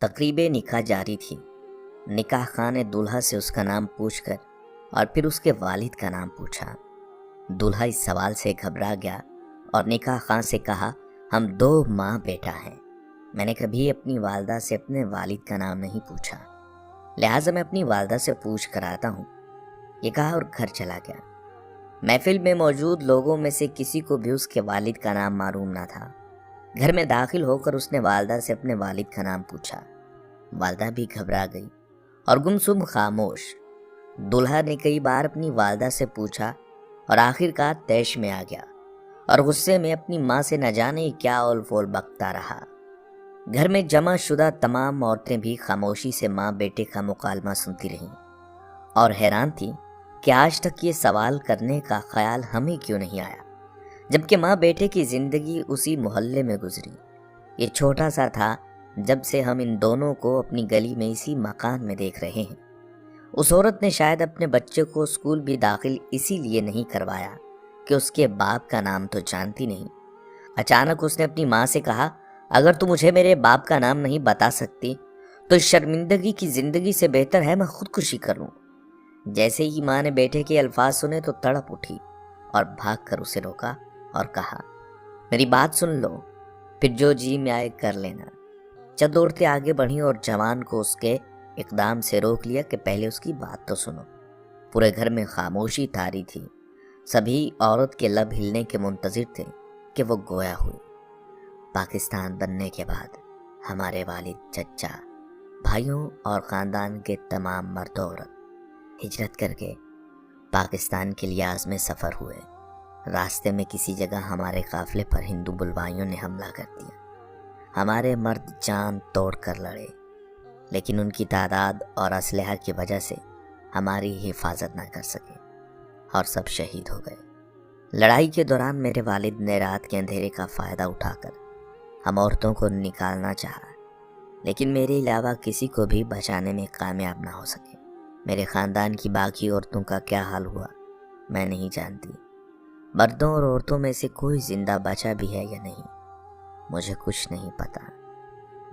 تقریب نکاح جاری تھی۔ نکاح خاں نے دولہا سے اس کا نام پوچھ کر اور پھر اس کے والد کا نام پوچھا۔ دولہا اس سوال سے گھبرا گیا اور نکاح خاں سے کہا، ہم 2 ماں بیٹا ہیں۔ میں نے کبھی اپنی والدہ سے اپنے والد کا نام نہیں پوچھا، لہٰذا میں اپنی والدہ سے پوچھ کر آتا ہوں، یہ کہا اور گھر چلا گیا۔ محفل میں موجود لوگوں میں سے کسی کو بھی اس کے والد کا نام معلوم نہ تھا۔ گھر میں داخل ہو کر اس نے والدہ سے اپنے والد کا نام پوچھا۔ والدہ بھی گھبرا گئی اور گمسم خاموش۔ دولہا نے کئی بار اپنی والدہ سے پوچھا اور آخر کار طیش میں آ گیا اور غصے میں اپنی ماں سے نہ جانے کیا اول فول بکتا رہا۔ گھر میں جمع شدہ تمام عورتیں بھی خاموشی سے ماں بیٹے کا مکالمہ سنتی رہیں اور حیران تھیں کہ آج تک یہ سوال کرنے کا خیال ہمیں کیوں نہیں آیا، جبکہ ماں بیٹے کی زندگی اسی محلے میں گزری۔ یہ چھوٹا سا تھا جب سے ہم ان دونوں کو اپنی گلی میں اسی مکان میں دیکھ رہے ہیں۔ اس عورت نے شاید اپنے بچے کو اسکول بھی داخل اسی لیے نہیں کروایا کہ اس کے باپ کا نام تو جانتی نہیں۔ اچانک اس نے اپنی ماں سے کہا، اگر تم مجھے میرے باپ کا نام نہیں بتا سکتی تو اس شرمندگی کی زندگی سے بہتر ہے میں خودکشی کر لوں۔ جیسے ہی ماں نے بیٹے کے الفاظ سنے تو تڑپ اٹھی اور بھاگ کر اسے روکا اور کہا، میری بات سن لو، پھر جو جی میں آئے کر لینا۔ چند عورتیں آگے بڑھیں اور جوان کو اس کے اقدام سے روک لیا کہ پہلے اس کی بات تو سنو۔ پورے گھر میں خاموشی طاری تھی۔ سبھی عورت کے لب ہلنے کے منتظر تھے کہ وہ گویا ہوئی۔ پاکستان بننے کے بعد ہمارے والد، چچا، بھائیوں اور خاندان کے تمام مرد و عورت ہجرت کر کے پاکستان کے لیے عازم سفر ہوئے۔ راستے میں کسی جگہ ہمارے قافلے پر ہندو بلوائیوں نے حملہ کر دیا۔ ہمارے مرد جان توڑ کر لڑے، لیکن ان کی تعداد اور اسلحہ کی وجہ سے ہماری حفاظت نہ کر سکے اور سب شہید ہو گئے۔ لڑائی کے دوران میرے والد نے رات کے اندھیرے کا فائدہ اٹھا کر ہم عورتوں کو نکالنا چاہا، لیکن میرے علاوہ کسی کو بھی بچانے میں کامیاب نہ ہو سکے۔ میرے خاندان کی باقی عورتوں کا کیا حال ہوا میں نہیں جانتی۔ مردوں اور عورتوں میں سے کوئی زندہ بچا بھی ہے یا نہیں، مجھے کچھ نہیں پتا۔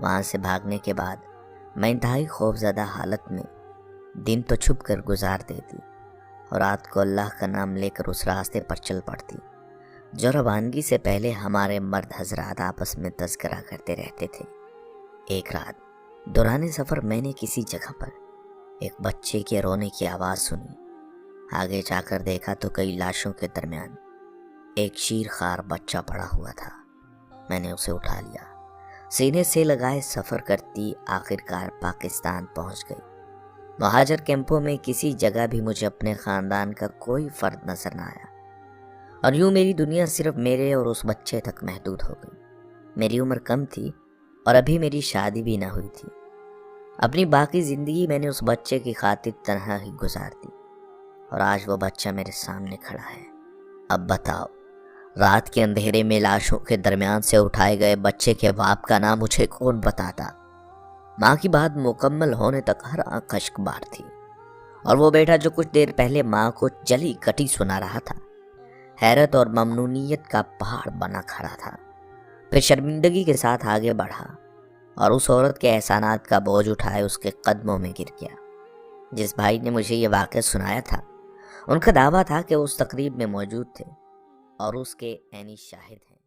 وہاں سے بھاگنے کے بعد میں انتہائی خوفزدہ حالت میں دن تو چھپ کر گزار دیتی اور رات کو اللہ کا نام لے کر اس راستے پر چل پڑتی جو روانگی سے پہلے ہمارے مرد حضرات آپس میں تذکرہ کرتے رہتے تھے۔ ایک رات دوران سفر میں نے کسی جگہ پر ایک بچے کے رونے کی آواز سنی۔ آگے جا کر دیکھا تو کئی لاشوں کے درمیان ایک شیر خوار بچہ پڑا ہوا تھا۔ میں نے اسے اٹھا لیا، سینے سے لگائے سفر کرتی آخرکار پاکستان پہنچ گئی۔ مہاجر کیمپوں میں کسی جگہ بھی مجھے اپنے خاندان کا کوئی فرد نظر نہ آیا، اور یوں میری دنیا صرف میرے اور اس بچے تک محدود ہو گئی۔ میری عمر کم تھی اور ابھی میری شادی بھی نہ ہوئی تھی۔ اپنی باقی زندگی میں نے اس بچے کی خاطر تنہا ہی گزار دی، اور آج وہ بچہ میرے سامنے کھڑا ہے۔ اب بتاؤ، رات کے اندھیرے میں لاشوں کے درمیان سے اٹھائے گئے بچے کے باپ کا نام مجھے کون بتاتا؟ ماں کی بات مکمل ہونے تک ہر آنکھ اشک بار تھی، اور وہ بیٹا جو کچھ دیر پہلے ماں کو جلی کٹی سنا رہا تھا حیرت اور ممنونیت کا پہاڑ بنا کھڑا تھا۔ پھر شرمندگی کے ساتھ آگے بڑھا اور اس عورت کے احسانات کا بوجھ اٹھائے اس کے قدموں میں گر گیا۔ جس بھائی نے مجھے یہ واقعہ سنایا تھا، ان کا دعویٰ تھا کہ اس تقریب میں موجود تھے اور اس کے عینی شاہد ہیں۔